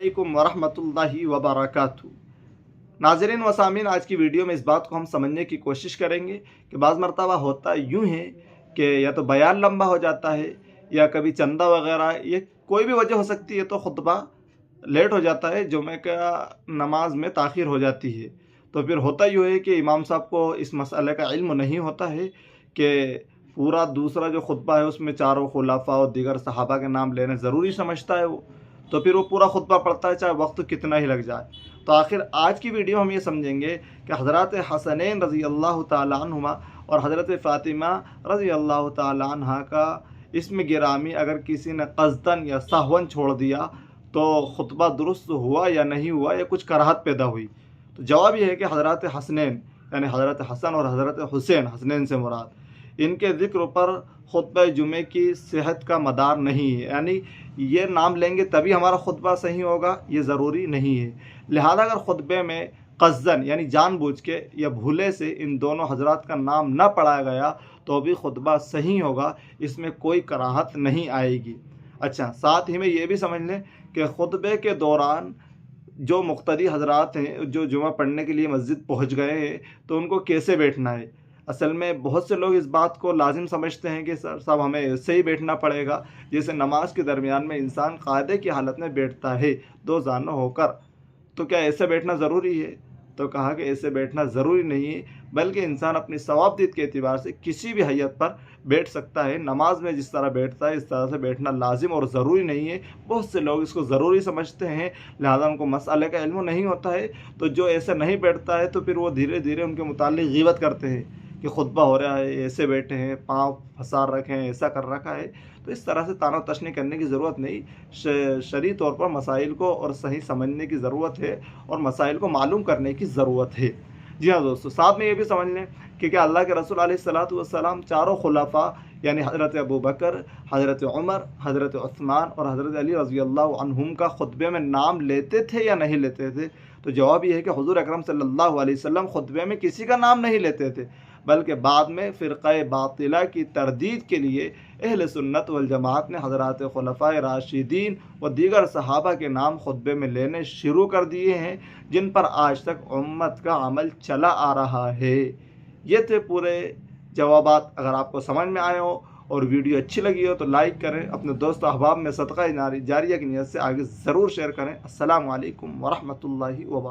अलैकुम वरहमतुल्लाहि वबरकातुहू। नाज़रीन व सामीन, आज की वीडियो में इस बात को हम समझने की कोशिश करेंगे कि बाज़ मरतबा होता यूँ है कि या तो बयान लंबा हो जाता है या कभी चंदा वगैरह, ये कोई भी वजह हो सकती है, तो खुतबा लेट हो जाता है, जुमे का नमाज में ताख़ीर हो जाती है। तो फिर होता यूँ है कि इमाम साहब को इस मसले का इल्म नहीं होता है कि पूरा दूसरा जो खुतबा है उसमें चारों खुलाफा और दीगर सहाबा के नाम लेने ज़रूरी समझता है वो, तो फिर वो पूरा खुतबा पढ़ता है चाहे वक्त कितना ही लग जाए। तो आखिर आज की वीडियो हम ये समझेंगे कि हज़रत हसनैन रज़ी अल्लाह ताला अन्हुमा और हज़रत फ़ातिमा रज़ी अल्लाह ताला अन्हा का इसम गिरामी अगर किसी ने क़स्दन या सहवन छोड़ दिया तो खुतबा दुरुस्त हुआ या नहीं हुआ, या कुछ कराहत पैदा हुई। तो जवाब ये है कि हज़रत हसनैन यानी हज़रत हसन और हज़रत हुसैन, हसनैन से मुराद, इनके ज़िक्र पर खुतबा जुमे की सेहत का मदार नहीं है, यानी ये नाम लेंगे तभी हमारा खुतबा सही होगा, ये ज़रूरी नहीं है। लिहाजा अगर खुतबे में क़स्दन यानी जानबूझ के या भूले से इन दोनों हजरात का नाम न पढ़ाया गया तो भी खुतबा सही होगा, इसमें कोई कराहत नहीं आएगी। अच्छा, साथ ही में ये भी समझ लें कि खुतबे के दौरान जो मुक़्तदी हजरात हैं, जो जुमा पढ़ने के लिए मस्जिद पहुँच गए हैं, तो उनको कैसे बैठना है। असल में बहुत से लोग इस बात को लाजिम समझते हैं कि सर साहब हमें ऐसे ही बैठना पड़ेगा जैसे नमाज के दरमियान में इंसान कायदे की हालत में बैठता है, दो जानो होकर। तो क्या ऐसे बैठना ज़रूरी है? तो कहा कि ऐसे बैठना ज़रूरी नहीं है, बल्कि इंसान अपनी सवाबदीद के एतबार से किसी भी हैयत पर बैठ सकता है। नमाज में जिस तरह बैठता है इस तरह से बैठना लाजिम और ज़रूरी नहीं है। बहुत से लोग इसको ज़रूरी समझते हैं, लिहाजा उनको मसले का इल्म नहीं होता है, तो जो ऐसे नहीं बैठता है तो फिर वो धीरे धीरे उनके मुतालिक ग़ीबत करते हैं कि खुतबा हो रहा है, ऐसे बैठे हैं, पाँव फंसा रखे हैं, ऐसा कर रखा है। तो इस तरह से ताना तशनी करने की ज़रूरत नहीं। शरई तौर पर मसाइल को और सही समझने की ज़रूरत है और मसाइल को मालूम करने की ज़रूरत है। जी हाँ दोस्तों, साथ में ये भी समझ लें कि क्या अल्लाह के रसूल अलैहिस्सलातु वस्सलाम चारों खुलाफा यानी हज़रत अबू बकर, हज़रत उमर, हज़रत उस्मान और हज़रत अली रज़ी अल्लाह अन्हुम का खुतबे में नाम लेते थे या नहीं लेते थे? तो जवाब ये है कि हुज़ूर अकरम सल्लल्लाहु अलैहि वसल्लम खुतबे में किसी का नाम नहीं लेते थे, बल्कि बाद में फ़िरक़ा बातिला की तरदीद के लिए अहले सुन्नत वल जमात ने हज़रात खुलफ़ाए राशिदीन व दीगर सहाबा के नाम खुतबे में लेने शुरू कर दिए हैं, जिन पर आज तक उम्मत का अमल चला आ रहा है। ये थे पूरे जवाबात। अगर आपको समझ में आए हो और वीडियो अच्छी लगी हो तो लाइक करें, अपने दोस्त अहबाब में सदक़ा जारिया की नियत से आगे ज़रूर शेयर करें। अस्सलामु अलैकुम वरहमतुल्लाहि व बरकातुहू।